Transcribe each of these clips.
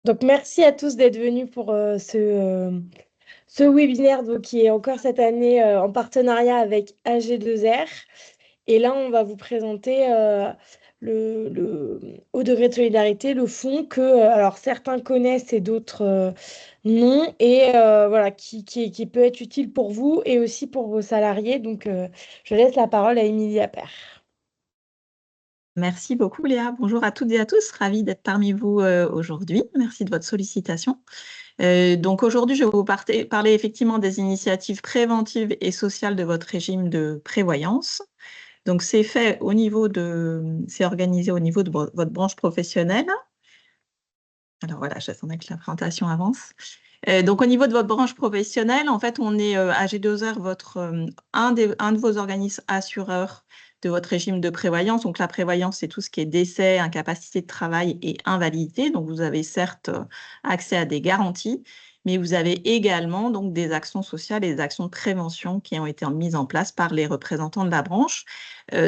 Donc, merci à tous d'être venus pour ce webinaire donc, qui est encore cette année en partenariat avec AG2R. Et là, on va vous présenter le Haut degré de solidarité, le fonds que alors, certains connaissent et d'autres non, et voilà, qui peut être utile pour vous et aussi pour vos salariés. Donc, je laisse la parole à Émilie Appert. Merci beaucoup Léa. Bonjour à toutes et à tous. Ravie d'être parmi vous aujourd'hui. Merci de votre sollicitation. Donc aujourd'hui, je vais vous parler effectivement des initiatives préventives et sociales de votre régime de prévoyance. Donc c'est organisé au niveau de votre branche professionnelle. Alors voilà, j'attendais que la présentation avance. Donc au niveau de votre branche professionnelle, en fait, on est AG2R, un de vos organismes assureurs de votre régime de prévoyance. Donc la prévoyance, c'est tout ce qui est décès, incapacité de travail et invalidité. Donc vous avez certes accès à des garanties, mais vous avez également donc des actions sociales et des actions de prévention qui ont été mises en place par les représentants de la branche.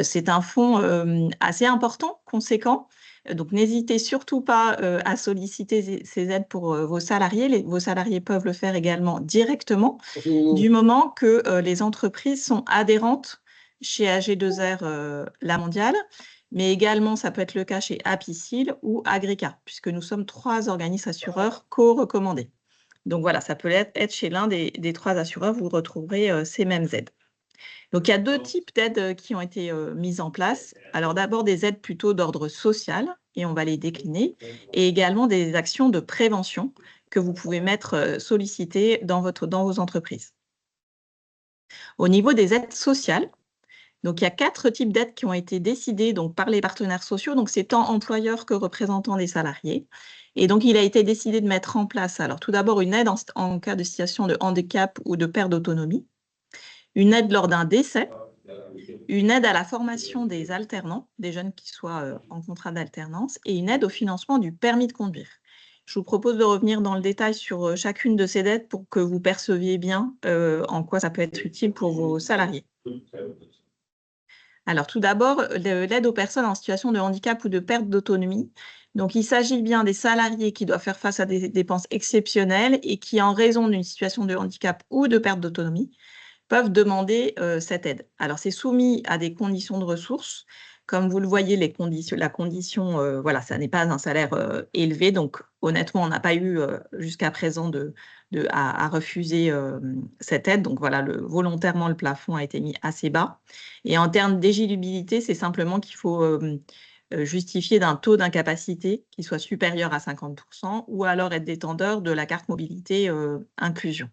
C'est un fonds assez important, conséquent. Donc, n'hésitez surtout pas à solliciter ces aides pour vos salariés. Vos salariés peuvent le faire également directement, du moment que les entreprises sont adhérentes chez AG2R La Mondiale, mais également, ça peut être le cas chez Apicil ou Agrica, puisque nous sommes 3 organismes assureurs co-recommandés. Donc voilà, ça peut être chez l'un des 3 assureurs, vous retrouverez ces mêmes aides. Donc, il y a 2 types d'aides qui ont été mises en place. Alors, d'abord, des aides plutôt d'ordre social, et on va les décliner, et également des actions de prévention que vous pouvez solliciter dans vos entreprises. Au niveau des aides sociales, donc il y a 4 types d'aides qui ont été décidées donc, par les partenaires sociaux, donc c'est tant employeurs que représentants des salariés. Et donc, il a été décidé de mettre en place, alors tout d'abord, une aide en cas de situation de handicap ou de perte d'autonomie, une aide lors d'un décès, une aide à la formation des alternants, des jeunes qui soient en contrat d'alternance, et une aide au financement du permis de conduire. Je vous propose de revenir dans le détail sur chacune de ces aides pour que vous perceviez bien en quoi ça peut être utile pour vos salariés. Alors, tout d'abord, l'aide aux personnes en situation de handicap ou de perte d'autonomie. Donc, il s'agit bien des salariés qui doivent faire face à des dépenses exceptionnelles et qui, en raison d'une situation de handicap ou de perte d'autonomie, peuvent demander cette aide. Alors, c'est soumis à des conditions de ressources. Comme vous le voyez, la condition, voilà, ça n'est pas un salaire élevé. Donc, honnêtement, on n'a pas eu jusqu'à présent à refuser cette aide. Donc, voilà, volontairement, le plafond a été mis assez bas. Et en termes d'éligibilité, c'est simplement qu'il faut justifier d'un taux d'incapacité qui soit supérieur à 50% ou alors être détenteur de la carte mobilité inclusion.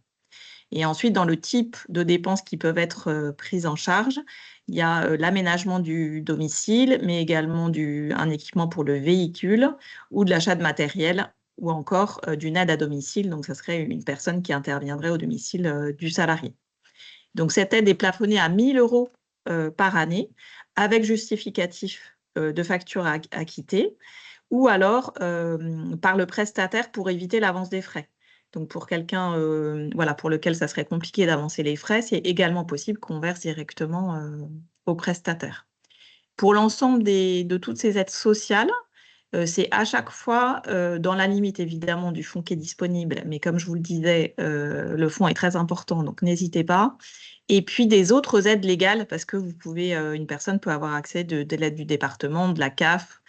Et ensuite, dans le type de dépenses qui peuvent être prises en charge, il y a l'aménagement du domicile, mais également un équipement pour le véhicule ou de l'achat de matériel ou encore d'une aide à domicile. Donc, ça serait une personne qui interviendrait au domicile du salarié. Donc, cette aide est plafonnée à 1 000 € par année avec justificatif de facture à acquitter ou alors par le prestataire pour éviter l'avance des frais. Donc, pour quelqu'un voilà, pour lequel ça serait compliqué d'avancer les frais, c'est également possible qu'on verse directement au prestataire. Pour l'ensemble de toutes ces aides sociales, c'est à chaque fois dans la limite évidemment du fonds qui est disponible, mais comme je vous le disais, le fonds est très important, donc n'hésitez pas. Et puis des autres aides légales, parce que une personne peut avoir accès de l'aide du département, de la CAF,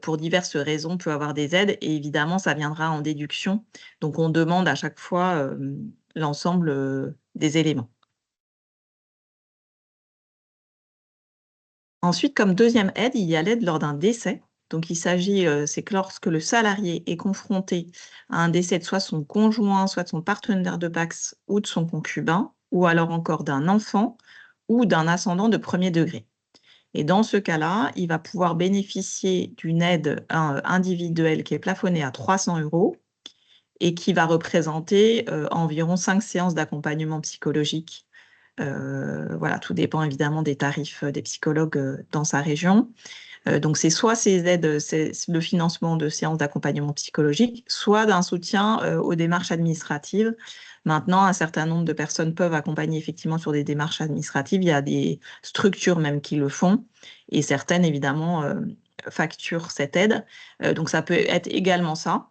pour diverses raisons, peut avoir des aides, et évidemment, ça viendra en déduction. Donc, on demande à chaque fois l'ensemble des éléments. Ensuite, comme deuxième aide, il y a l'aide lors d'un décès. Donc, c'est que lorsque le salarié est confronté à un décès de soit son conjoint, soit de son partenaire de PACS ou de son concubin, ou alors encore d'un enfant ou d'un ascendant de premier degré. Et dans ce cas-là, il va pouvoir bénéficier d'une aide individuelle qui est plafonnée à 300 € et qui va représenter environ 5 séances d'accompagnement psychologique. Voilà, tout dépend évidemment des tarifs des psychologues dans sa région. Donc, c'est soit ces aides, c'est le financement de séances d'accompagnement psychologique, soit d'un soutien aux démarches administratives. Maintenant, un certain nombre de personnes peuvent accompagner effectivement sur des démarches administratives. Il y a des structures même qui le font et certaines, évidemment, facturent cette aide. Donc, ça peut être également ça.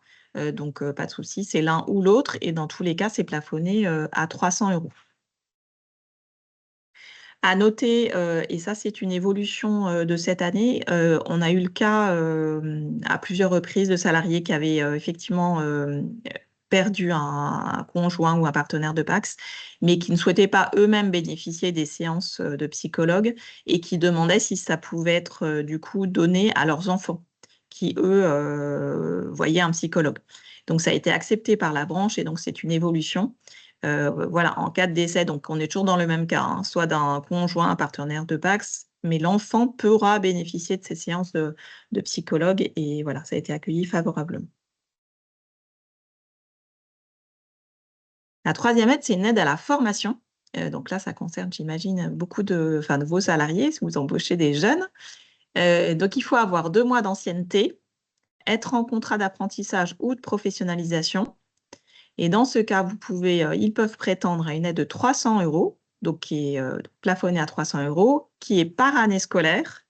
Donc, pas de souci, c'est l'un ou l'autre. Et dans tous les cas, c'est plafonné à 300 €. À noter, et ça, c'est une évolution de cette année, on a eu le cas à plusieurs reprises de salariés qui avaient effectivement perdu un conjoint ou un partenaire de PACS, mais qui ne souhaitaient pas eux-mêmes bénéficier des séances de psychologues et qui demandaient si ça pouvait être du coup donné à leurs enfants, qui eux voyaient un psychologue. Donc ça a été accepté par la branche et donc c'est une évolution. Voilà, en cas de décès, donc on est toujours dans le même cas, hein, soit d'un conjoint, un partenaire de PACS, mais l'enfant pourra bénéficier de ces séances de psychologue et voilà, ça a été accueilli favorablement. La troisième aide, c'est une aide à la formation. Donc là, ça concerne, j'imagine, beaucoup de vos salariés, si vous embauchez des jeunes. Donc il faut avoir 2 mois d'ancienneté, être en contrat d'apprentissage ou de professionnalisation. Et dans ce cas, ils peuvent prétendre à une aide de 300 €, donc qui est plafonnée à 300 €, qui est par année scolaire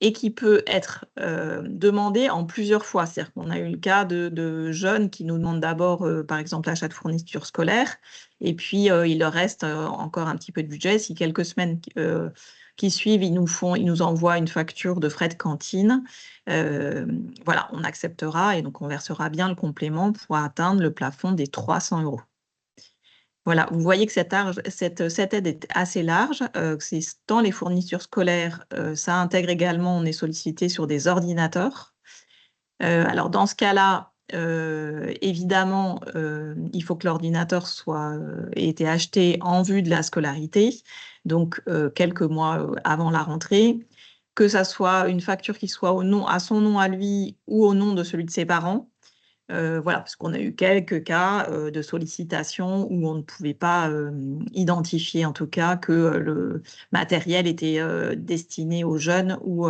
et qui peut être demandée en plusieurs fois. C'est-à-dire qu'on a eu le cas de jeunes qui nous demandent d'abord, par exemple, l'achat de fournitures scolaires, et puis il leur reste encore un petit peu de budget. Si quelques semaines qui suivent, ils nous envoient une facture de frais de cantine, voilà, on acceptera et donc on versera bien le complément pour atteindre le plafond des 300 €. Voilà, vous voyez que cette aide est assez large, c'est tant les fournitures scolaires, ça intègre également, on est sollicité sur des ordinateurs. Alors dans ce cas-là, évidemment, il faut que l'ordinateur ait été acheté en vue de la scolarité, donc quelques mois avant la rentrée, que ça soit une facture qui soit à son nom à lui ou au nom de celui de ses parents. Voilà, parce qu'on a eu quelques cas de sollicitation où on ne pouvait pas identifier en tout cas que le matériel était destiné aux jeunes ou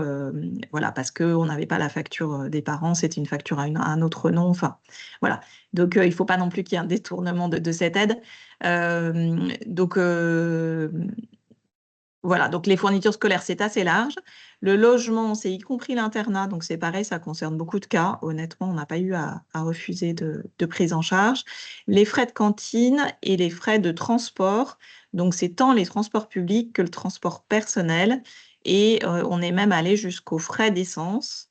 voilà, parce qu'on n'avait pas la facture des parents, c'était une facture à un autre nom, enfin voilà. Donc il ne faut pas non plus qu'il y ait un détournement de cette aide. Donc voilà, donc les fournitures scolaires, c'est assez large. Le logement, c'est y compris l'internat, donc c'est pareil, ça concerne beaucoup de cas. Honnêtement, on n'a pas eu à refuser de prise en charge. Les frais de cantine et les frais de transport, donc c'est tant les transports publics que le transport personnel. Et on est même allé jusqu'aux frais d'essence.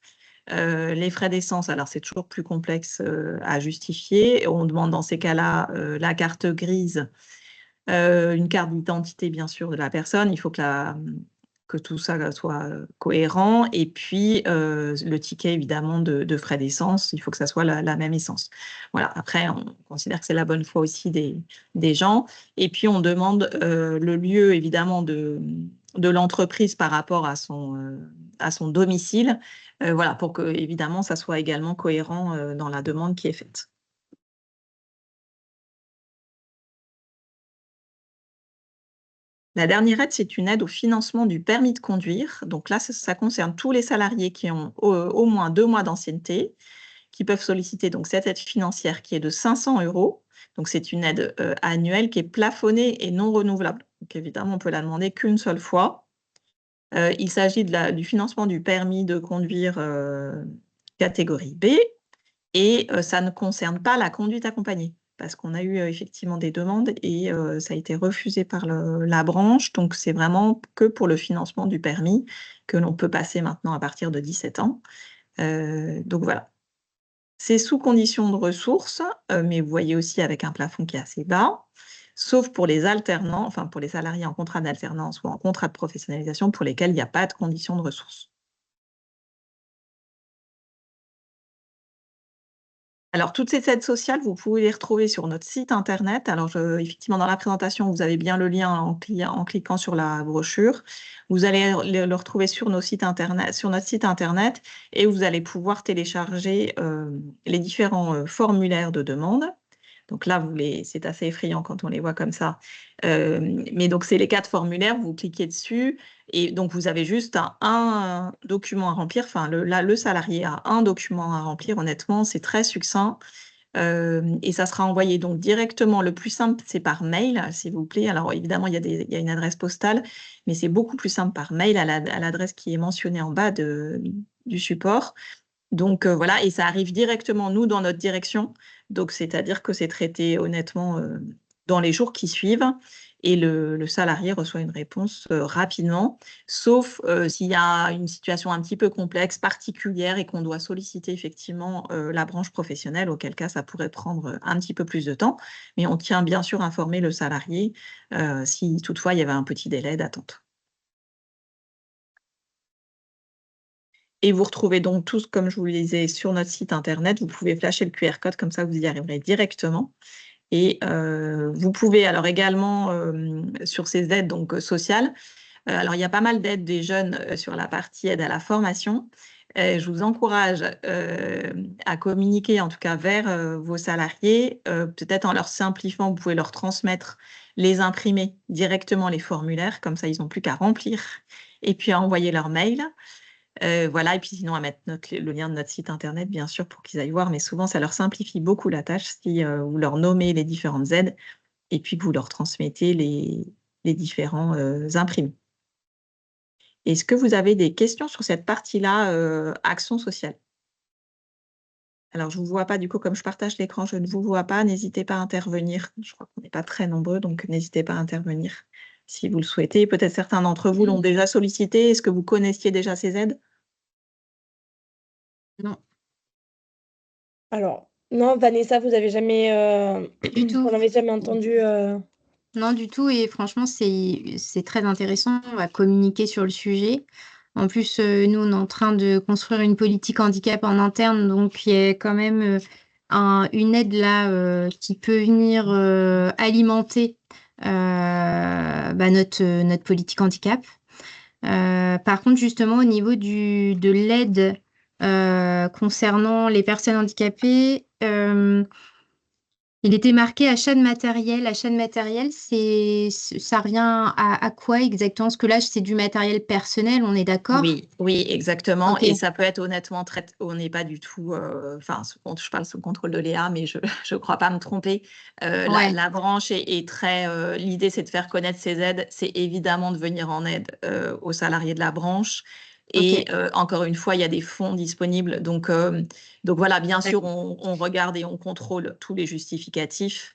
Les frais d'essence, alors c'est toujours plus complexe à justifier. On demande dans ces cas-là la carte grise, une carte d'identité, bien sûr, de la personne. Il faut que tout ça soit cohérent. Et puis, le ticket, évidemment, de frais d'essence, il faut que ça soit la même essence. Voilà. Après, on considère que c'est la bonne foi aussi des gens. Et puis, on demande le lieu, évidemment, de l'entreprise par rapport à son domicile. Voilà, pour que, évidemment, ça soit également cohérent dans la demande qui est faite. La dernière aide, c'est une aide au financement du permis de conduire. Donc là, ça concerne tous les salariés qui ont au moins 2 mois d'ancienneté, qui peuvent solliciter donc cette aide financière qui est de 500 €. Donc c'est une aide annuelle qui est plafonnée et non renouvelable. Donc évidemment, on peut la demander qu'une seule fois. Il s'agit du financement du permis de conduire catégorie B et ça ne concerne pas la conduite accompagnée. Parce qu'on a eu effectivement des demandes et ça a été refusé par la branche. Donc, c'est vraiment que pour le financement du permis que l'on peut passer maintenant à partir de 17 ans. Donc voilà. C'est sous condition de ressources, mais vous voyez aussi avec un plafond qui est assez bas, sauf pour les alternants, enfin pour les salariés en contrat d'alternance ou en contrat de professionnalisation pour lesquels il n'y a pas de condition de ressources. Alors, toutes ces aides sociales, vous pouvez les retrouver sur notre site internet. Alors, effectivement, dans la présentation, vous avez bien le lien en cliquant sur la brochure. Vous allez le retrouver sur notre site internet et vous allez pouvoir télécharger les différents formulaires de demande. Donc là, c'est assez effrayant quand on les voit comme ça. Mais donc, c'est les 4 formulaires, vous cliquez dessus et donc vous avez juste un document à remplir. Enfin, le salarié a un document à remplir. Honnêtement, c'est très succinct. Et ça sera envoyé donc directement. Le plus simple, c'est par mail, s'il vous plaît. Alors évidemment, il y a une adresse postale, mais c'est beaucoup plus simple par mail à l'adresse qui est mentionnée en bas du support. Donc voilà, et ça arrive directement, nous, dans notre direction. Donc c'est-à-dire que c'est traité honnêtement dans les jours qui suivent et le salarié reçoit une réponse rapidement, sauf s'il y a une situation un petit peu complexe, particulière et qu'on doit solliciter effectivement la branche professionnelle, auquel cas ça pourrait prendre un petit peu plus de temps. Mais on tient bien sûr à informer le salarié si toutefois il y avait un petit délai d'attente. Et vous retrouvez donc tous, comme je vous le disais, sur notre site internet. Vous pouvez flasher le QR code, comme ça vous y arriverez directement. Et vous pouvez alors également, sur ces aides donc, sociales, alors il y a pas mal d'aides des jeunes sur la partie aide à la formation. Je vous encourage à communiquer en tout cas vers vos salariés, peut-être en leur simplifiant, vous pouvez leur transmettre les imprimés directement les formulaires, comme ça ils n'ont plus qu'à remplir et puis à envoyer leur mail. Voilà, et puis sinon à mettre le lien de notre site internet, bien sûr, pour qu'ils aillent voir, mais souvent ça leur simplifie beaucoup la tâche si vous leur nommez les différentes aides et puis que vous leur transmettez les différents imprimés. Est-ce que vous avez des questions sur cette partie-là, action sociale? Alors, je ne vous vois pas, du coup, comme je partage l'écran, je ne vous vois pas. N'hésitez pas à intervenir. Je crois qu'on n'est pas très nombreux, donc n'hésitez pas à intervenir si vous le souhaitez. Peut-être certains d'entre vous l'ont déjà sollicité. Est-ce que vous connaissiez déjà ces aides? Non, Alors, non, Vanessa, vous avez jamais, du tout. vous n'avez jamais entendu. Non, du tout. Et franchement, c'est très intéressant. On va communiquer sur le sujet. En plus, nous, on est en train de construire une politique handicap en interne. Donc, il y a quand même une aide là qui peut venir alimenter notre politique handicap. Par contre, justement, au niveau de l'aide concernant les personnes handicapées, il était marqué achat de matériel. Achat de matériel, ça revient à quoi exactement? Parce que là, c'est du matériel personnel, on est d'accord? Oui, exactement. Ok. Et ça peut être honnêtement on n'est pas du tout, enfin, je parle sous le contrôle de Léa, mais je ne crois pas me tromper. Ouais. La branche est très, l'idée, c'est de faire connaître ces aides. C'est évidemment de venir en aide aux salariés de la branche. Et Ok. encore une fois, il y a des fonds disponibles. Donc voilà, bien sûr, D'accord. on regarde et on contrôle tous les justificatifs.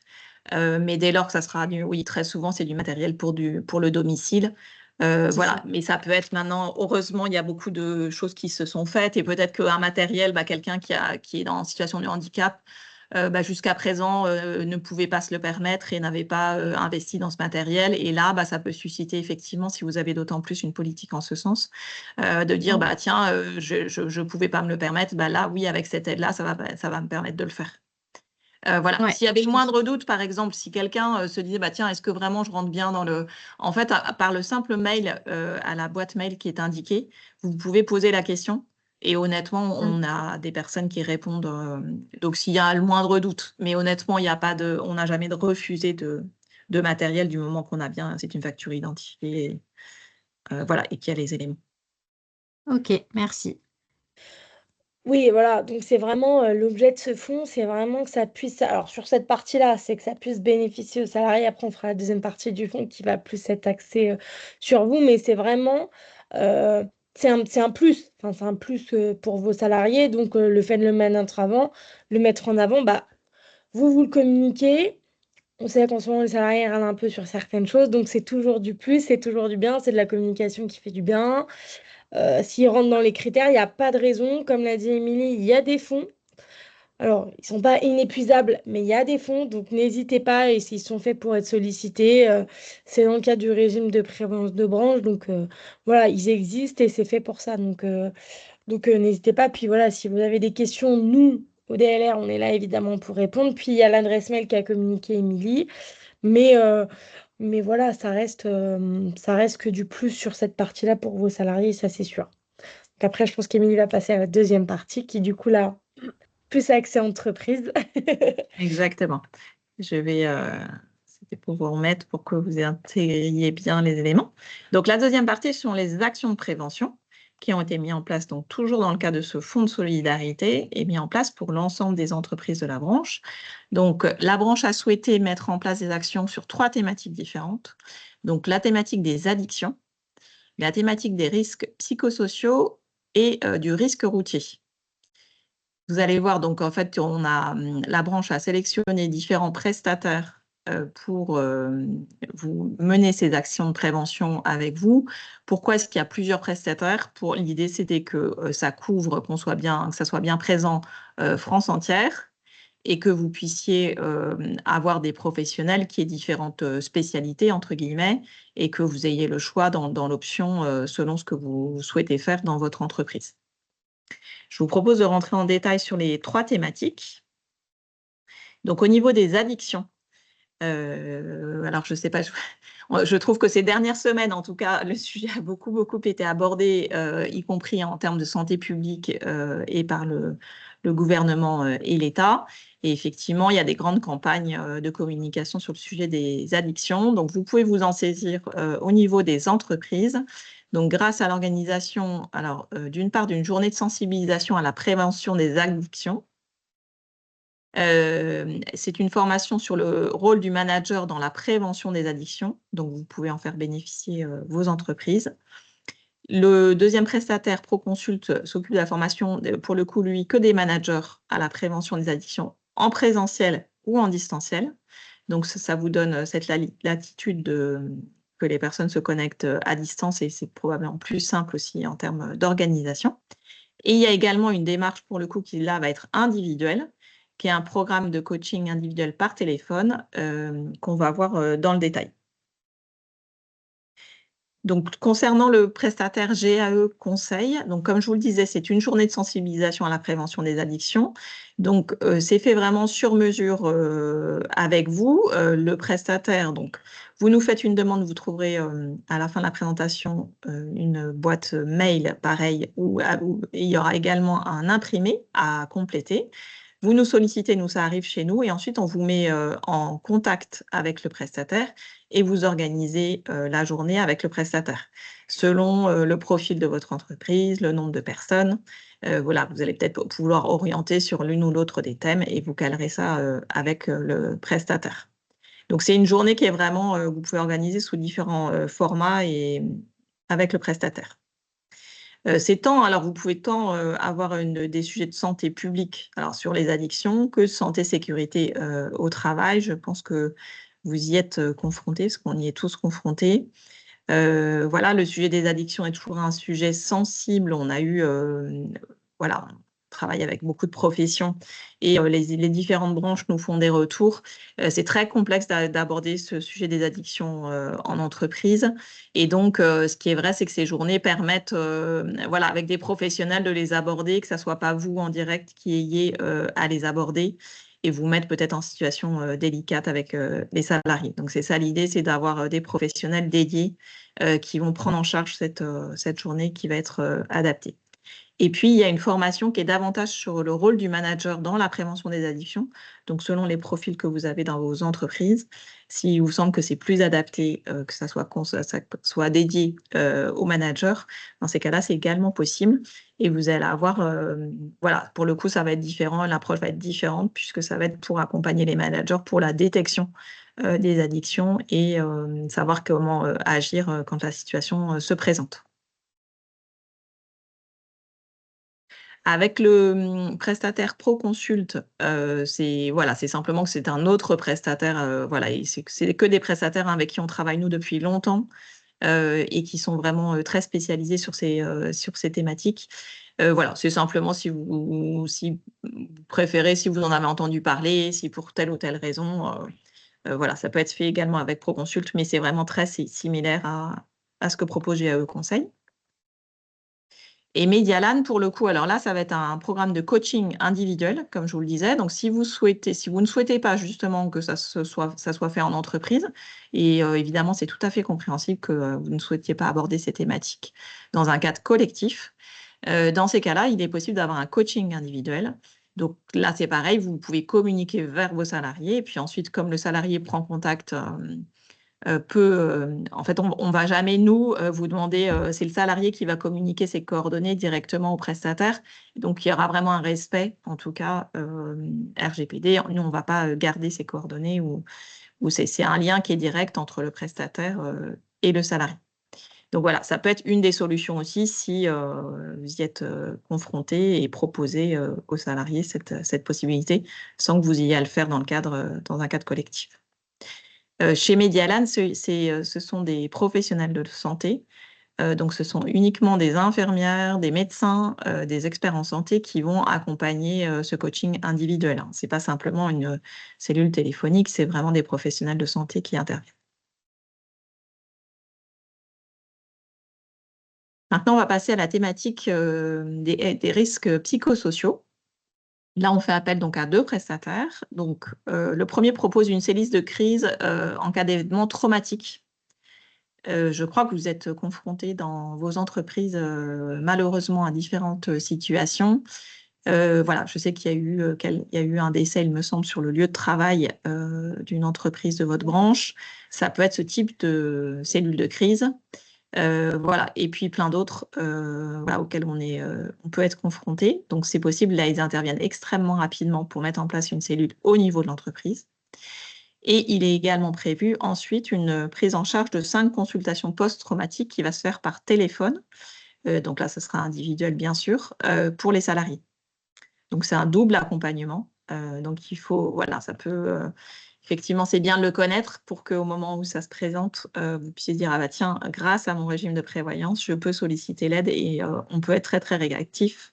Mais dès lors que ça sera oui, très souvent, c'est du matériel pour le domicile. C'est Voilà, ça. mais ça peut être maintenant, heureusement, il y a beaucoup de choses qui se sont faites et peut-être qu'un matériel, quelqu'un qui est en situation de handicap, jusqu'à présent ne pouvait pas se le permettre et n'avait pas investi dans ce matériel. Et là, ça peut susciter effectivement, si vous avez d'autant plus une politique en ce sens, de dire, Mm. tiens, je ne pouvais pas me le permettre, là, oui, avec cette aide-là, ça va me permettre de le faire. Voilà. Ouais. S'il y avait le moindre doute, par exemple, si quelqu'un se disait, tiens, est-ce que vraiment je rentre bien dans le... En fait, par le simple mail à la boîte mail qui est indiquée, vous pouvez poser la question. Et honnêtement, Mm. on a des personnes qui répondent. Donc, s'il y a le moindre doute, mais honnêtement, il n'y a pas on n'a jamais refusé de matériel du moment qu'on a bien, c'est une facture identifiée, voilà, et qu'il y a les éléments. Ok, merci. Oui, voilà, donc c'est vraiment l'objet de ce fonds, c'est vraiment que ça puisse, alors sur cette partie-là, c'est que ça puisse bénéficier aux salariés. Après, on fera la deuxième partie du fonds qui va plus être axée sur vous, mais c'est vraiment, euh, c'est un plus, enfin, c'est un plus pour vos salariés. Donc, le fait de le mettre en avant, vous le communiquez. On sait qu'en ce moment, les salariés râlent un peu sur certaines choses, donc c'est toujours du plus, c'est toujours du bien, c'est de la communication qui fait du bien. S'ils rentrent dans les critères, il n'y a pas de raison. Comme l'a dit Émilie, il y a des fonds. Alors, ils ne sont pas inépuisables, mais il y a des fonds, donc n'hésitez pas. Et s'ils sont faits pour être sollicités, c'est dans le cadre du régime de prévoyance de branche. Donc, voilà, ils existent et c'est fait pour ça. Donc n'hésitez pas. Puis voilà, si vous avez des questions, nous, au DLR, on est là évidemment pour répondre. Puis il y a l'adresse mail qu'a communiqué Émilie. Mais, euh, mais voilà, ça reste que du plus sur cette partie-là pour vos salariés, ça c'est sûr. Donc après, je pense qu'Émilie va passer à la deuxième partie qui, du coup, là, plus accès entreprise. Exactement. C'était pour vous remettre, pour que vous intégriez bien les éléments. Donc, la deuxième partie sont les actions de prévention qui ont été mises en place, donc toujours dans le cadre de ce fonds de solidarité, et mis en place pour l'ensemble des entreprises de la branche. Donc, la branche a souhaité mettre en place des actions sur 3 thématiques différentes. Donc, la thématique des addictions, la thématique des risques psychosociaux et du risque routier. Vous allez voir, donc en fait, la branche a sélectionné différents prestataires pour vous mener ces actions de prévention avec vous. Pourquoi est-ce qu'il y a plusieurs prestataires? L'idée, c'était que ça couvre, que ça soit bien présent France entière et que vous puissiez avoir des professionnels qui aient différentes spécialités, entre guillemets, et que vous ayez le choix dans l'option selon ce que vous souhaitez faire dans votre entreprise. Je vous propose de rentrer en détail sur les 3 thématiques. Donc, au niveau des addictions, alors je ne sais pas, je trouve que ces dernières semaines, en tout cas, le sujet a beaucoup été abordé, y compris en termes de santé publique et par le gouvernement et l'État. Et effectivement, il y a des grandes campagnes de communication sur le sujet des addictions. Donc, vous pouvez vous en saisir au niveau des entreprises. Donc, grâce à l'organisation, alors d'une part, d'une journée de sensibilisation à la prévention des addictions. C'est une formation sur le rôle du manager dans la prévention des addictions. Donc, vous pouvez en faire bénéficier vos entreprises. Le deuxième prestataire, Proconsult, s'occupe de la formation, pour le coup, lui, que des managers à la prévention des addictions en présentiel ou en distanciel. Donc, ça vous donne cette latitude que les personnes se connectent à distance et c'est probablement plus simple aussi en termes d'organisation. Et il y a également une démarche, pour le coup, qui là va être individuelle, qui est un programme de coaching individuel par téléphone qu'on va voir dans le détail. Donc, concernant le prestataire GAE Conseil, donc comme je vous le disais, c'est une journée de sensibilisation à la prévention des addictions. Donc, c'est fait vraiment sur mesure avec vous, le prestataire. Donc, vous nous faites une demande, vous trouverez à la fin de la présentation une boîte mail pareil où il y aura également un imprimé à compléter. Vous nous sollicitez, nous, ça arrive chez nous et ensuite, on vous met en contact avec le prestataire et vous organisez la journée avec le prestataire. Selon le profil de votre entreprise, le nombre de personnes, voilà, vous allez peut-être pouvoir orienter sur l'une ou l'autre des thèmes et vous calerez ça avec le prestataire. Donc, c'est une journée qui est vraiment, vous pouvez organiser sous différents formats et avec le prestataire. Alors vous pouvez tant avoir des sujets de santé publique, alors sur les addictions, que santé sécurité au travail. Je pense que vous y êtes confrontés, parce qu'on y est tous confrontés. Voilà, le sujet des addictions est toujours un sujet sensible. On a eu, voilà, on travaille avec beaucoup de professions et les différentes branches nous font des retours. C'est très complexe d'aborder ce sujet des addictions en entreprise. Et donc, ce qui est vrai, c'est que ces journées permettent, voilà, avec des professionnels de les aborder, que ça ne soit pas vous en direct qui ayez à les aborder et vous mettre peut-être en situation délicate avec les salariés. Donc, c'est ça l'idée, c'est d'avoir des professionnels dédiés qui vont prendre en charge cette journée qui va être adaptée. Et puis, il y a une formation qui est davantage sur le rôle du manager dans la prévention des addictions. Donc, selon les profils que vous avez dans vos entreprises, s'il vous semble que c'est plus adapté, que ça soit dédié au manager, dans ces cas-là, c'est également possible. Et vous allez avoir, voilà, pour le coup, ça va être différent, l'approche va être différente puisque ça va être pour accompagner les managers pour la détection des addictions et savoir comment agir quand la situation se présente. Avec le prestataire Proconsult, c'est simplement que c'est un autre prestataire, voilà, c'est que des prestataires avec qui on travaille nous depuis longtemps et qui sont vraiment très spécialisés sur ces thématiques. Voilà, c'est simplement si vous préférez, si vous en avez entendu parler, si pour telle ou telle raison, voilà, ça peut être fait également avec Proconsult, mais c'est vraiment très similaire à ce que propose GAE Conseil. Et Medialan, pour le coup, alors là, ça va être un programme de coaching individuel, comme je vous le disais. Donc, si vous ne souhaitez pas justement que ça soit fait en entreprise, et évidemment, c'est tout à fait compréhensible que vous ne souhaitiez pas aborder ces thématiques dans un cadre collectif. Dans ces cas-là, il est possible d'avoir un coaching individuel. Donc là, c'est pareil, vous pouvez communiquer vers vos salariés. Et puis ensuite, comme le salarié prend contact en fait, on va jamais, nous, vous demander, c'est le salarié qui va communiquer ses coordonnées directement au prestataire. Donc, il y aura vraiment un respect, en tout cas, RGPD. Nous, on ne va pas garder ses coordonnées ou c'est un lien qui est direct entre le prestataire et le salarié. Donc voilà, ça peut être une des solutions aussi si vous y êtes confronté et proposé aux salariés cette possibilité sans que vous ayez à le faire dans un cadre collectif. Chez Medialan, ce sont des professionnels de santé. Donc, ce sont uniquement des infirmières, des médecins, des experts en santé qui vont accompagner ce coaching individuel. Ce n'est pas simplement une cellule téléphonique, c'est vraiment des professionnels de santé qui interviennent. Maintenant, on va passer à la thématique des risques psychosociaux. Là, on fait appel donc à 2 prestataires. Donc, le premier propose une cellule de crise en cas d'événement traumatique. Je crois que vous êtes confrontés dans vos entreprises malheureusement à différentes situations. Voilà, je sais qu'il y a eu un décès, il me semble, sur le lieu de travail d'une entreprise de votre branche. Ça peut être ce type de cellule de crise. Voilà, et puis plein d'autres voilà, auxquels on peut être confronté. Donc, c'est possible, là, ils interviennent extrêmement rapidement pour mettre en place une cellule au niveau de l'entreprise. Et il est également prévu ensuite une prise en charge de 5 consultations post-traumatiques qui va se faire par téléphone. Donc là, ce sera individuel, bien sûr, pour les salariés. Donc, c'est un double accompagnement. Donc, il faut, voilà, ça peut... effectivement, c'est bien de le connaître pour qu'au moment où ça se présente, vous puissiez dire, ah bah tiens, grâce à mon régime de prévoyance, je peux solliciter l'aide et on peut être très, très réactif.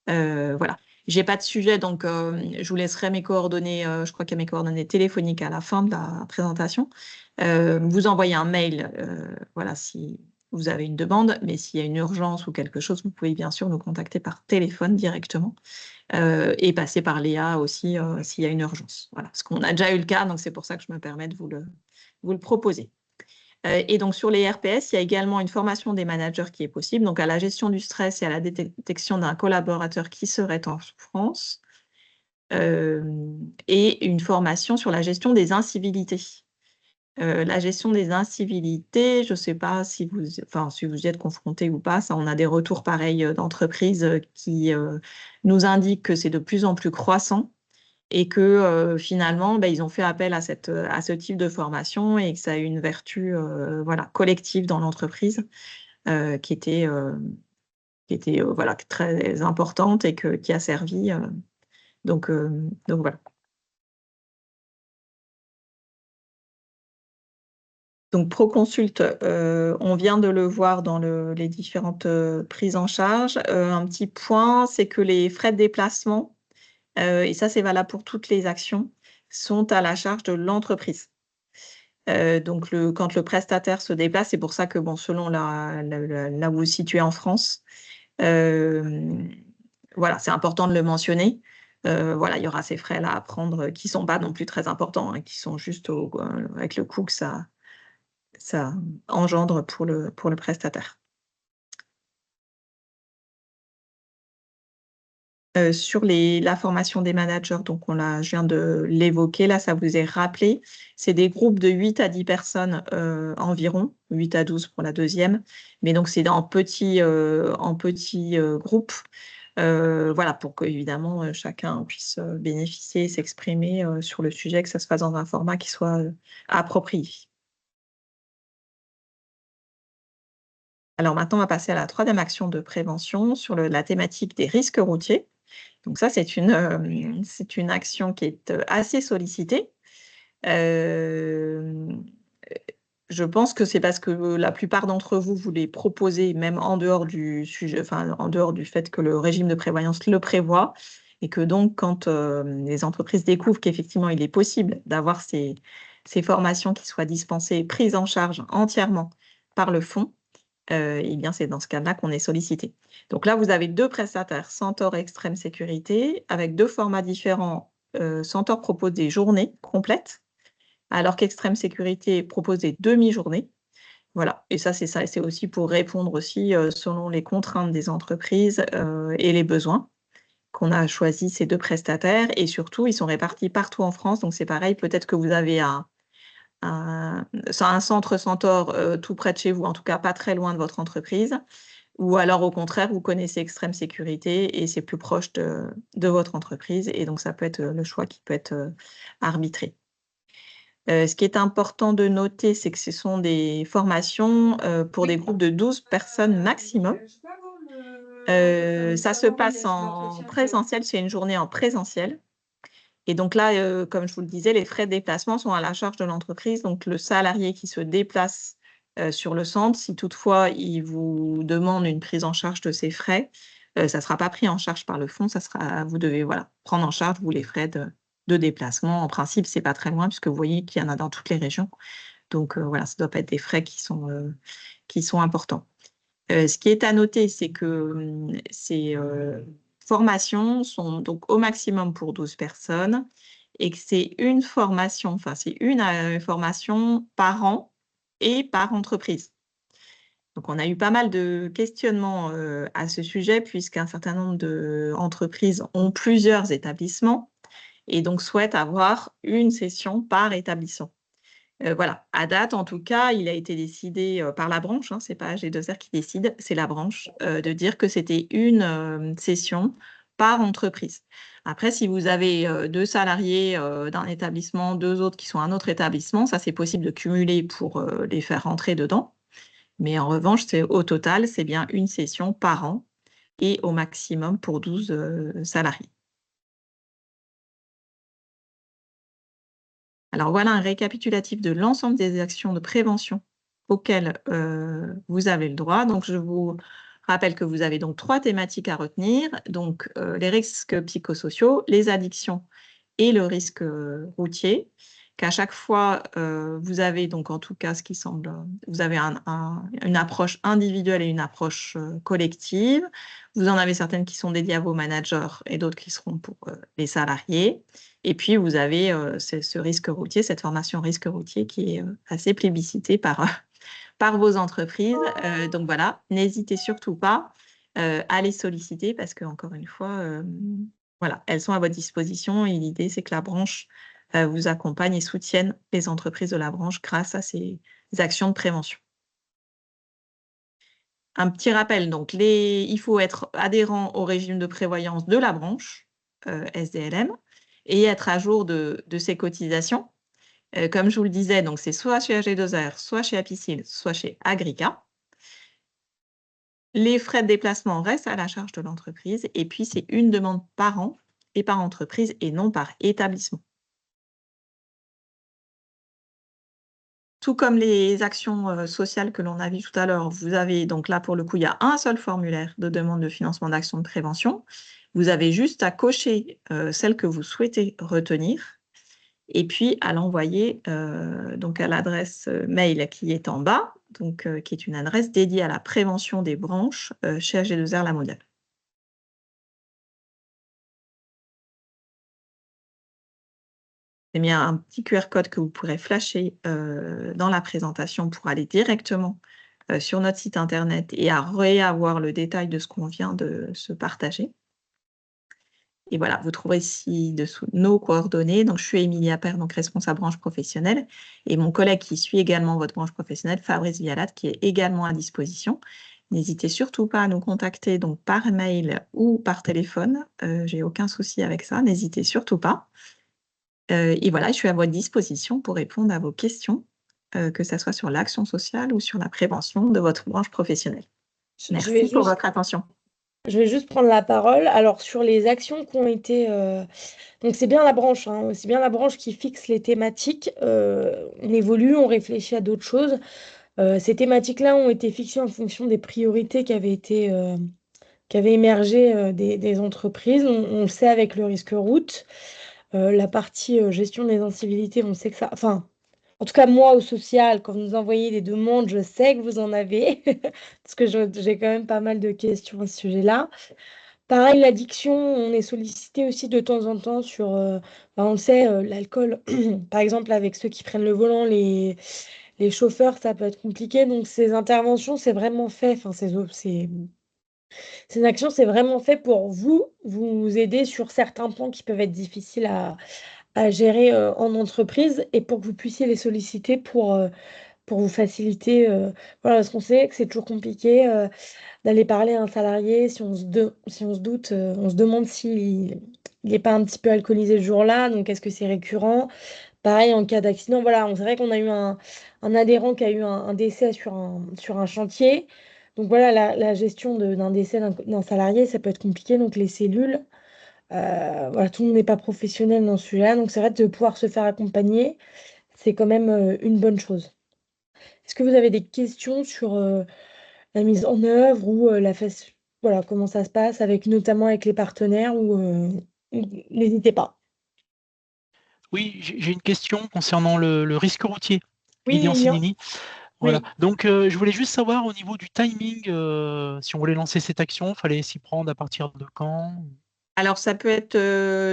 Voilà. J'ai pas de sujet, donc je vous laisserai mes coordonnées, je crois qu'il y a mes coordonnées téléphoniques à la fin de la présentation. Vous envoyez un mail, voilà, si vous avez une demande, mais s'il y a une urgence ou quelque chose, vous pouvez bien sûr nous contacter par téléphone directement et passer par Léa aussi s'il y a une urgence. Voilà, parce qu'on a déjà eu le cas, donc c'est pour ça que je me permets de vous le proposer. Et donc, sur les RPS, il y a également une formation des managers qui est possible, donc à la gestion du stress et à la détection d'un collaborateur qui serait en souffrance, et une formation sur la gestion des incivilités. La gestion des incivilités, je ne sais pas si vous y êtes confronté ou pas, ça, on a des retours pareils d'entreprises qui nous indiquent que c'est de plus en plus croissant. Et que finalement, ils ont fait appel à ce type de formation et que ça a eu une vertu voilà, collective dans l'entreprise qui était voilà, très importante et qui a servi. Donc voilà. Donc Proconsult, on vient de le voir dans les différentes prises en charge. Un petit point, c'est que les frais de déplacement, et ça c'est valable pour toutes les actions, sont à la charge de l'entreprise. Donc, quand le prestataire se déplace, c'est pour ça que, bon, selon là où vous vous situez en France, voilà, c'est important de le mentionner. Voilà, il y aura ces frais-là à prendre qui ne sont pas non plus très importants, hein, qui sont juste avec le coût que ça engendre pour le prestataire. Sur la formation des managers, donc je viens de l'évoquer, là, ça vous est rappelé. C'est des groupes de 8 à 10 personnes environ, 8 à 12 pour la deuxième. Mais donc, c'est en petits groupes, voilà, pour qu'évidemment, chacun puisse bénéficier et s'exprimer sur le sujet, que ça se fasse dans un format qui soit approprié. Alors maintenant, on va passer à la 3e action de prévention sur la thématique des risques routiers. Donc ça, c'est une action qui est assez sollicitée. Je pense que c'est parce que la plupart d'entre vous, vous les proposez, même en dehors du sujet, enfin, en dehors du fait que le régime de prévoyance le prévoit, et que donc, quand les entreprises découvrent qu'effectivement, il est possible d'avoir ces formations qui soient dispensées, prises en charge entièrement par le fonds, eh bien, c'est dans ce cas-là qu'on est sollicité. Donc là, vous avez 2 prestataires, Centaure et Extrême Sécurité, avec 2 formats différents. Centaure propose des journées complètes, alors qu'Extrême Sécurité propose des demi-journées. Voilà, et ça, c'est aussi pour répondre aussi selon les contraintes des entreprises et les besoins qu'on a choisi ces 2 prestataires. Et surtout, ils sont répartis partout en France. Donc, c'est pareil, peut-être que vous avez un centre Centaure tout près de chez vous, en tout cas pas très loin de votre entreprise, ou alors au contraire, vous connaissez Extrême Sécurité et c'est plus proche de votre entreprise, et donc ça peut être le choix qui peut être arbitré. Ce qui est important de noter, c'est que ce sont des formations pour des groupes de 12 personnes maximum. Ça se passe en présentiel, c'est une journée en présentiel. Et donc là, comme je vous le disais, les frais de déplacement sont à la charge de l'entreprise. Donc le salarié qui se déplace sur le centre, si toutefois il vous demande une prise en charge de ses frais, ça ne sera pas pris en charge par le fonds, vous devez prendre en charge vous les frais de déplacement. En principe, c'est pas très loin puisque vous voyez qu'il y en a dans toutes les régions. Donc voilà, ça doit pas être des frais qui sont importants. Ce qui est à noter, c'est que ces formations sont donc au maximum pour 12 personnes et que c'est une formation par an et par entreprise. Donc, on a eu pas mal de questionnements à ce sujet puisqu'un certain nombre d'entreprises ont plusieurs établissements et donc souhaitent avoir une session par établissement. Voilà, à date, en tout cas, il a été décidé par la branche, hein, c'est pas AG2R qui décide, c'est la branche, de dire que c'était une session par entreprise. Après, si vous avez 2 salariés d'un établissement, 2 autres qui sont à un autre établissement, ça c'est possible de cumuler pour les faire rentrer dedans. Mais en revanche, au total, c'est bien une session par an et au maximum pour 12 salariés. Alors voilà un récapitulatif de l'ensemble des actions de prévention auxquelles vous avez le droit. Donc je vous rappelle que vous avez donc 3 thématiques à retenir, donc les risques psychosociaux, les addictions et le risque routier, qu'à chaque fois vous avez donc en tout cas vous avez une approche individuelle et une approche collective. Vous en avez certaines qui sont dédiées à vos managers et d'autres qui seront pour les salariés. Et puis, vous avez ce risque routier, cette formation risque routier qui est assez plébiscitée par vos entreprises. Donc voilà, n'hésitez surtout pas à les solliciter parce qu'encore une fois, voilà, elles sont à votre disposition et l'idée, c'est que la branche vous accompagne et soutienne les entreprises de la branche grâce à ces actions de prévention. Un petit rappel, donc il faut être adhérent au régime de prévoyance de la branche SDLM et être à jour de ses cotisations. Comme je vous le disais, donc c'est soit chez AG2R, soit chez Apicil, soit chez Agrica. Les frais de déplacement restent à la charge de l'entreprise et puis c'est une demande par an et par entreprise et non par établissement. Tout comme les actions sociales que l'on a vues tout à l'heure, vous avez donc là pour le coup, il y a un seul formulaire de demande de financement d'action de prévention. Vous avez juste à cocher celle que vous souhaitez retenir et puis à l'envoyer donc à l'adresse mail qui est en bas, donc qui est une adresse dédiée à la prévention des branches chez AG2R La Mondiale. J'ai mis un petit QR code que vous pourrez flasher dans la présentation pour aller directement sur notre site internet et à réavoir le détail de ce qu'on vient de se partager. Et voilà, vous trouverez ci-dessous nos coordonnées. Donc, je suis Émilie Appert, donc responsable branche professionnelle, et mon collègue qui suit également votre branche professionnelle, Fabrice Vialat, qui est également à disposition. N'hésitez surtout pas à nous contacter donc par mail ou par téléphone. J'ai aucun souci avec ça. N'hésitez surtout pas. Et voilà, je suis à votre disposition pour répondre à vos questions, que ça soit sur l'action sociale ou sur la prévention de votre branche professionnelle. Merci pour votre attention. Je vais juste prendre la parole. Alors, sur les actions qui ont été... donc, c'est bien la branche, hein, c'est bien la branche qui fixe les thématiques. On évolue, on réfléchit à d'autres choses. Ces thématiques-là ont été fixées en fonction des priorités qui avaient émergé des entreprises. On le sait avec le risque route. La partie gestion des incivilités, on sait que ça... Enfin, en tout cas, moi, au social, quand vous nous envoyez des demandes, je sais que vous en avez, parce que j'ai quand même pas mal de questions à ce sujet-là. Pareil, l'addiction, on est sollicité aussi de temps en temps sur, on le sait, l'alcool, par exemple, avec ceux qui prennent le volant, les chauffeurs, ça peut être compliqué. Donc, ces interventions, c'est vraiment fait, enfin, ces actions, c'est vraiment fait pour vous aider sur certains points qui peuvent être difficiles à gérer en entreprise et pour que vous puissiez les solliciter pour vous faciliter. Voilà, parce qu'on sait que c'est toujours compliqué d'aller parler à un salarié si on se doute, on se demande s'il n'est pas un petit peu alcoolisé ce jour-là, donc est-ce que c'est récurrent? pareil, en cas d'accident, voilà, c'est vrai qu'on a eu un adhérent qui a eu un décès sur un chantier. Donc voilà, la gestion d'un décès d'un salarié, ça peut être compliqué. Donc les cellules, voilà, tout le monde n'est pas professionnel dans ce sujet-là. Donc c'est vrai de pouvoir se faire accompagner, c'est quand même une bonne chose. Est-ce que vous avez des questions sur la mise en œuvre ou voilà, comment ça se passe notamment avec les partenaires n'hésitez pas. Oui, j'ai une question concernant le risque routier. Oui, Lilian Lilian. Sinini. Voilà. Oui. Donc, je voulais juste savoir au niveau du timing, si on voulait lancer cette action, il fallait s'y prendre à partir de quand? Alors, ça peut être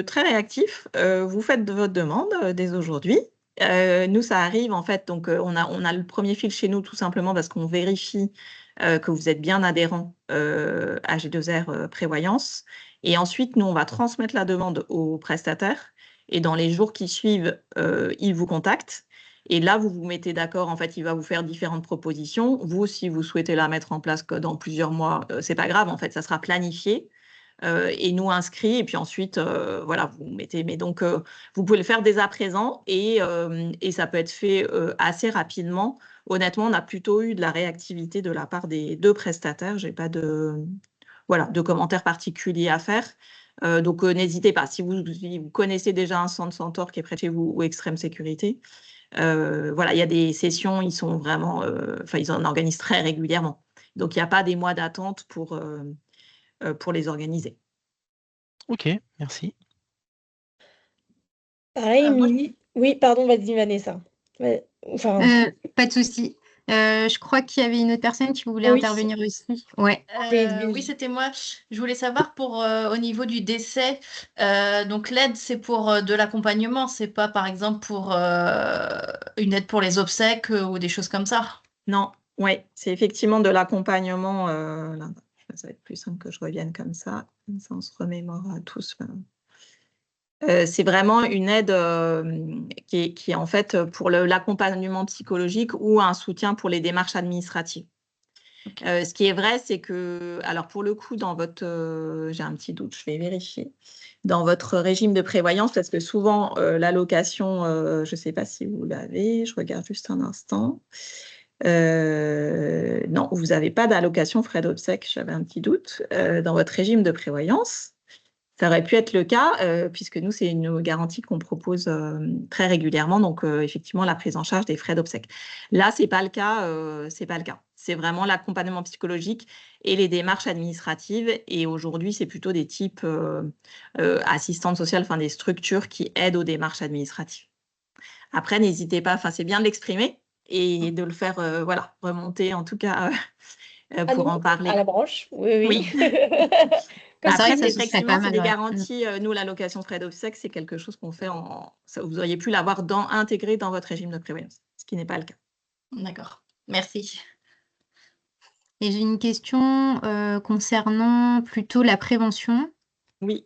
très réactif. Vous faites votre demande dès aujourd'hui. Nous, ça arrive en fait. Donc, on a le premier fil chez nous tout simplement parce qu'on vérifie que vous êtes bien adhérent à G2R Prévoyance. Et ensuite, nous, on va transmettre la demande au prestataire. Et dans les jours qui suivent, il vous contacte. Et là, vous vous mettez d'accord. En fait, il va vous faire différentes propositions. Vous, si vous souhaitez la mettre en place dans plusieurs mois, c'est pas grave. En fait, ça sera planifié. Et nous inscrits. Et puis ensuite, voilà, vous mettez. Mais donc, vous pouvez le faire dès à présent et ça peut être fait assez rapidement. Honnêtement, on a plutôt eu de la réactivité de la part des 2 prestataires. J'ai pas de commentaires particuliers à faire. Donc, n'hésitez pas. Si vous connaissez déjà un centre Centaure qui est près de chez vous ou Extrême Sécurité, voilà, il y a des sessions, ils sont vraiment, ils en organisent très régulièrement. Donc, il n'y a pas des mois d'attente pour les organiser. Ok, merci. Pareil, moi, Émilie. Oui, pardon, vas-y, Vanessa. Ouais, enfin, Pas de souci. Je crois qu'il y avait une autre personne qui voulait oui. intervenir aussi. Ouais. Oui, c'était moi. Je voulais savoir au niveau du décès, donc l'aide, c'est pour de l'accompagnement, c'est pas par exemple pour une aide pour les obsèques ou des choses comme ça. Non, oui, c'est effectivement de l'accompagnement. Là, ça va être plus simple que je revienne comme ça on se remémore à tous. C'est vraiment une aide qui est en fait pour l'accompagnement psychologique ou un soutien pour les démarches administratives. Ok. Ce qui est vrai, c'est que, alors pour le coup, dans votre, j'ai un petit doute, je vais vérifier, dans votre régime de prévoyance, parce que souvent l'allocation, je ne sais pas si vous l'avez, je regarde juste un instant. Non, vous n'avez pas d'allocation frais d'obsèques, j'avais un petit doute. Dans votre régime de prévoyance, ça aurait pu être le cas, puisque nous, c'est une garantie qu'on propose très régulièrement, donc effectivement, la prise en charge des frais d'obsèques. Là, c'est pas le cas, c'est pas le cas. C'est vraiment l'accompagnement psychologique et les démarches administratives. Et aujourd'hui, c'est plutôt des types assistantes sociales, enfin des structures qui aident aux démarches administratives. Après, n'hésitez pas, enfin, c'est bien de l'exprimer et de le faire, voilà, remonter en tout cas pour en parler. À la branche, oui. Oui. Comme Après, ça, c'est ce serait effectivement, pas c'est mal, des ouais. garanties. Nous, l'allocation frais d'obsèques, c'est quelque chose qu'on fait vous auriez pu l'avoir intégré dans votre régime de prévoyance, ce qui n'est pas le cas. D'accord. Merci. Et j'ai une question concernant plutôt la prévention. Oui,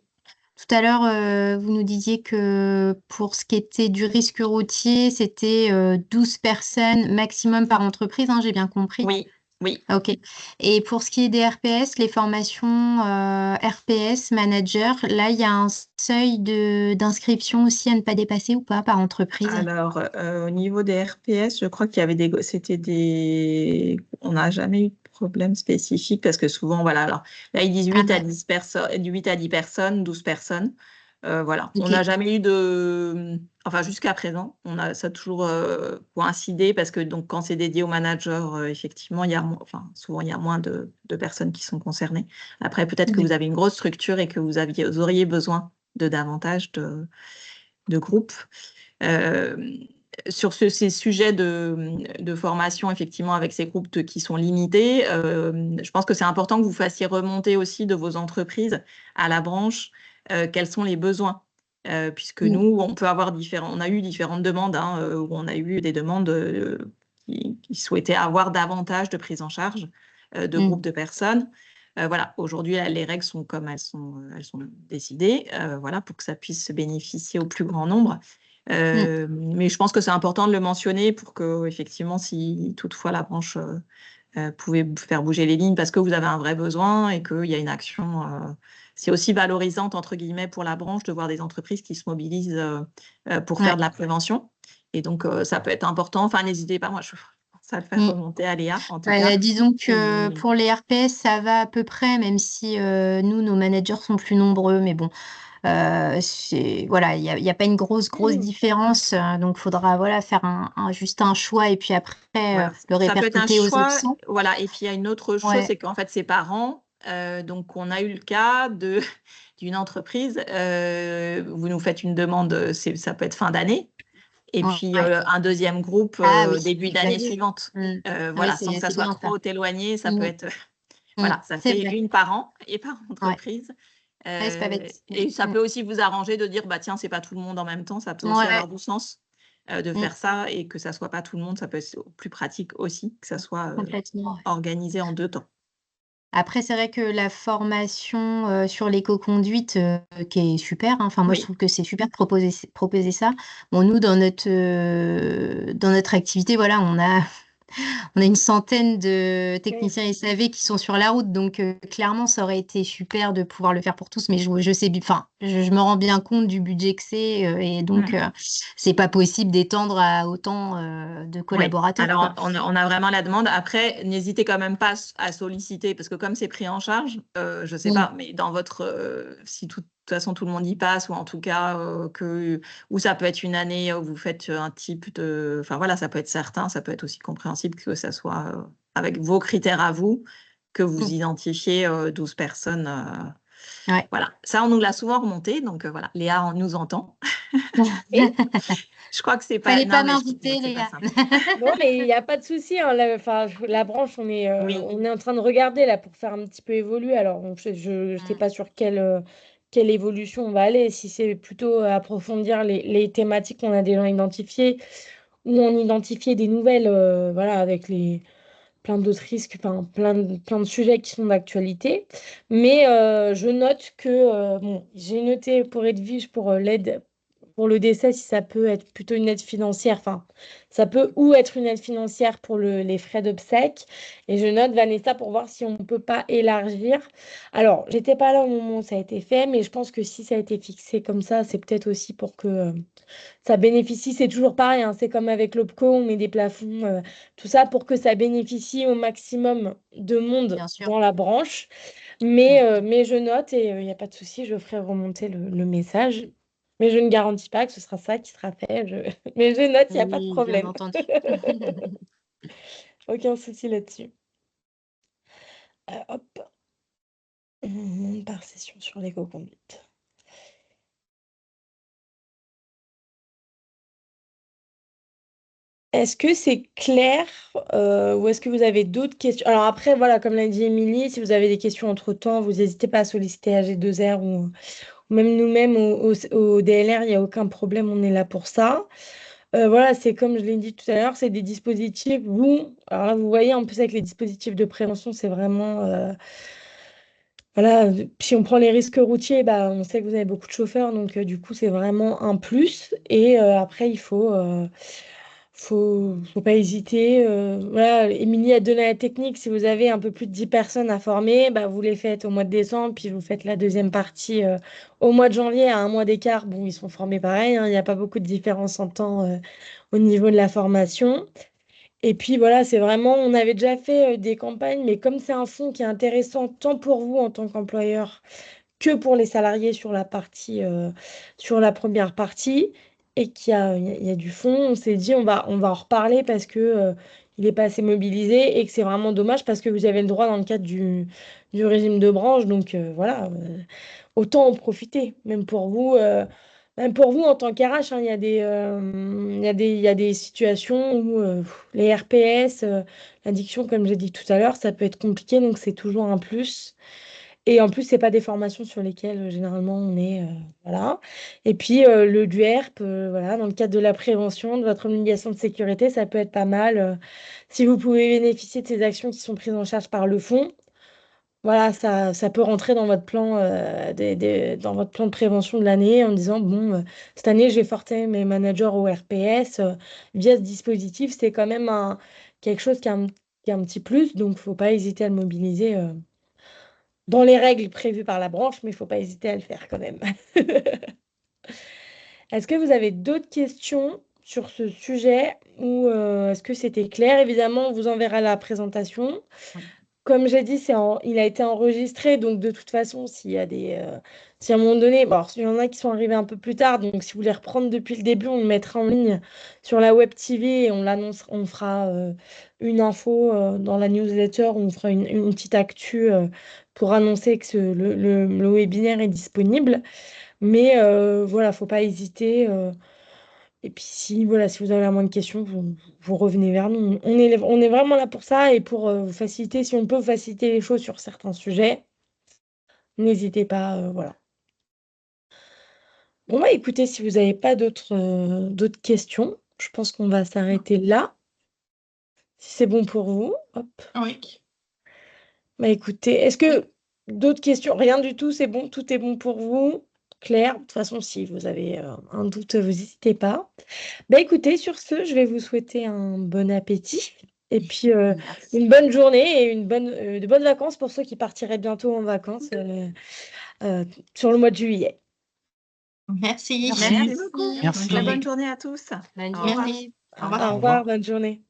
Tout à l'heure, vous nous disiez que pour ce qui était du risque routier, c'était 12 personnes maximum par entreprise, hein, j'ai bien compris. oui, oui. Ok. Et pour ce qui est des RPS, les formations RPS, manager, là, il y a un seuil d'inscription aussi à ne pas dépasser ou pas par entreprise? Alors, au niveau des RPS, je crois qu'il y avait on n'a jamais eu de problème spécifique parce que souvent, voilà, alors là, ils disent 8 à 10 personnes, 8 à 10 personnes, 12 personnes. Voilà, on Ok. n'a jamais eu enfin jusqu'à présent, ça a toujours coïncidé parce que donc quand c'est dédié au manager, effectivement, souvent il y a moins de personnes qui sont concernées. Après, peut-être que vous avez une grosse structure et que vous auriez besoin de davantage de groupes. Sur ces sujets de formation, effectivement, avec ces groupes qui sont limités, je pense que c'est important que vous fassiez remonter aussi de vos entreprises à la branche quels sont les besoins. Puisque nous, on peut avoir on a eu différentes demandes, hein, où on a eu des demandes qui souhaitaient avoir davantage de prise en charge de groupes de personnes. Voilà, aujourd'hui, les règles sont comme elles sont décidées, voilà, pour que ça puisse bénéficier au plus grand nombre. Mais je pense que c'est important de le mentionner pour que, effectivement, si toutefois la branche pouvait faire bouger les lignes parce que vous avez un vrai besoin et qu'il y a une action c'est aussi valorisant, entre guillemets, pour la branche de voir des entreprises qui se mobilisent pour faire Ouais. de la prévention. Et donc, ça peut être important. Enfin, n'hésitez pas, moi, je pense à le faire Mm. remonter à Léa, en tout cas. Disons que Et- pour les RPS, ça va à peu près, même si nous, nos managers sont plus nombreux, mais bon, voilà, il y a pas une grosse différence, donc il faudra voilà, faire juste un choix et puis après Voilà. le Ça peut être un répercuter aux choix. absents. Voilà. Et puis, il y a une autre chose, Ouais. c'est qu'en fait, ses parents, donc, on a eu le cas d'une entreprise, vous nous faites une demande, ça peut être fin d'année, et puis Ouais. un deuxième groupe Ah oui, début d'année suivante. Mm. Voilà, Oui, sans que ça c'est soit bien ça. trop éloigné, ça peut Mm. être. Voilà, ça C'est fait vrai. une par an et par Ouais. entreprise. Ouais, c'est pas bête. Et ça Mm. peut aussi vous arranger de dire, bah tiens, c'est pas tout le monde en même temps, ça peut aussi Ouais. avoir du sens de Mm. faire ça et que ça soit pas tout le monde, ça peut être plus pratique aussi, que ça soit Complètement. Ouais. organisé en 2 temps. Après, c'est vrai que la formation sur l'éco-conduite, qui est super, hein, enfin moi je Oui. trouve que c'est super de proposer ça. Bon, nous dans notre activité, voilà, on a une centaine de techniciens SAV qui sont sur la route, donc clairement ça aurait été super de pouvoir le faire pour tous, mais je sais, enfin, je me rends bien compte du budget que c'est, et donc c'est pas possible d'étendre à autant de Oui, collaborateurs, alors quoi. on a vraiment la demande. Après, n'hésitez quand même pas à solliciter, parce que comme c'est pris en charge, je sais Mm. pas, mais dans votre, si de toute façon tout le monde y passe, ou en tout cas ou ça peut être une année où vous faites un type de, enfin voilà, ça peut être certain, ça peut être aussi compréhensible que ça soit avec vos critères à vous, que vous Mm. identifiez 12 personnes. Ouais. Voilà, ça on nous l'a souvent remonté, donc voilà, Léa nous entend. Je crois que c'est pas. Fallait Non, pas mais je comprends m'inviter, que c'est les pas gars. simple. Non, mais il n'y a pas de souci, hein, la branche, Oui. on est en train de regarder là pour faire un petit peu évoluer. Alors, je ne sais pas sur quelle évolution on va aller. Si c'est plutôt approfondir les thématiques qu'on a déjà identifiées ou en identifier des nouvelles, voilà, avec plein d'autres risques, enfin, plein de sujets qui sont d'actualité. Mais je note que, bon, j'ai noté pour Edwige, pour l'aide, pour le décès, si ça peut être plutôt une aide financière, enfin, ça peut ou être une aide financière pour les frais d'obsèques. Et je note Vanessa pour voir si on ne peut pas élargir. Alors, j'étais pas là au moment où ça a été fait, mais je pense que si ça a été fixé comme ça, c'est peut-être aussi pour que ça bénéficie, c'est toujours pareil, hein, c'est comme avec l'OPCO, on met des plafonds, tout ça pour que ça bénéficie au maximum de monde Bien sûr. dans la branche. Mais je note et il n'y a pas de souci, je ferai remonter le message. Mais je ne garantis pas que ce sera ça qui sera fait. Mais je note, il n'y a pas de Oui, bien problème. entendu. Aucun souci là-dessus. Hop, par session sur l'éco-conduite. Est-ce que c'est clair ou est-ce que vous avez d'autres questions? Alors après, voilà, comme l'a dit Émilie, si vous avez des questions entre-temps, vous n'hésitez pas à solliciter AG2R ou même nous-mêmes au DLR, il n'y a aucun problème, on est là pour ça. Voilà, c'est comme je l'ai dit tout à l'heure, c'est des dispositifs, alors là, vous voyez, en plus avec les dispositifs de prévention, c'est vraiment, voilà, si on prend les risques routiers, bah, on sait que vous avez beaucoup de chauffeurs, donc du coup, c'est vraiment un plus. Et après, il faut pas hésiter. Voilà, Émilie a donné la technique. Si vous avez un peu plus de 10 personnes à former, bah, vous les faites au mois de décembre, puis vous faites la deuxième partie au mois de janvier à un mois d'écart. Bon, ils sont formés pareil, hein, il n'y a pas beaucoup de différence en temps au niveau de la formation. Et puis voilà, c'est vraiment, on avait déjà fait des campagnes, mais comme c'est un fonds qui est intéressant tant pour vous en tant qu'employeur que pour les salariés sur la partie, sur la première partie, et qu'il y a du fond. On s'est dit, on va en reparler parce que il n'est pas assez mobilisé et que c'est vraiment dommage parce que vous avez le droit dans le cadre du régime de branche. Donc voilà, autant en profiter, même pour vous en tant qu'RH, hein, il y a des situations où les RPS, l'addiction, comme j'ai dit tout à l'heure, ça peut être compliqué, donc c'est toujours un plus. Et en plus, c'est pas des formations sur lesquelles généralement on est. Voilà. Et puis le DUERP, voilà, dans le cadre de la prévention, de votre obligation de sécurité, ça peut être pas mal. Si vous pouvez bénéficier de ces actions qui sont prises en charge par le fonds, voilà, ça peut rentrer dans votre plan, dans votre plan de prévention de l'année en disant, bon, cette année, j'ai forcé mes managers au RPS via ce dispositif. C'est quand même quelque chose qui a un petit plus, donc il ne faut pas hésiter à le mobiliser. dans les règles prévues par la branche, mais il ne faut pas hésiter à le faire quand même. Est-ce que vous avez d'autres questions sur ce sujet ou est-ce que c'était clair? Évidemment, on vous enverra la présentation. Oui. Comme j'ai dit, il a été enregistré, donc de toute façon, s'il y a si à un moment donné, bon, alors, il y en a qui sont arrivés un peu plus tard, donc si vous voulez reprendre depuis le début, on le mettra en ligne sur la web TV et on l'annoncera, on fera une info dans la newsletter, on fera une petite actu pour annoncer que le webinaire est disponible. Mais voilà, faut pas hésiter. Et puis si vous avez la moindre question, vous revenez vers nous. On est vraiment là pour ça et pour vous faciliter, si on peut vous faciliter les choses sur certains sujets, n'hésitez pas, voilà. Bon, bah écoutez, si vous n'avez pas d'autres questions, je pense qu'on va s'arrêter là. Si c'est bon pour vous. Hop. Oui. Bah écoutez, est-ce que d'autres questions? Rien du tout, c'est bon, tout est bon pour vous? Claire, de toute façon, si vous avez un doute, vous n'hésitez pas. Bah écoutez, sur ce, je vais vous souhaiter un bon appétit et puis Merci. une bonne journée et de bonnes vacances pour ceux qui partiraient bientôt en vacances sur le mois de juillet. Merci. Merci. Merci beaucoup. Merci. Très bonne journée à tous. Bonne Au revoir. journée. Au revoir. Au revoir, bonne journée.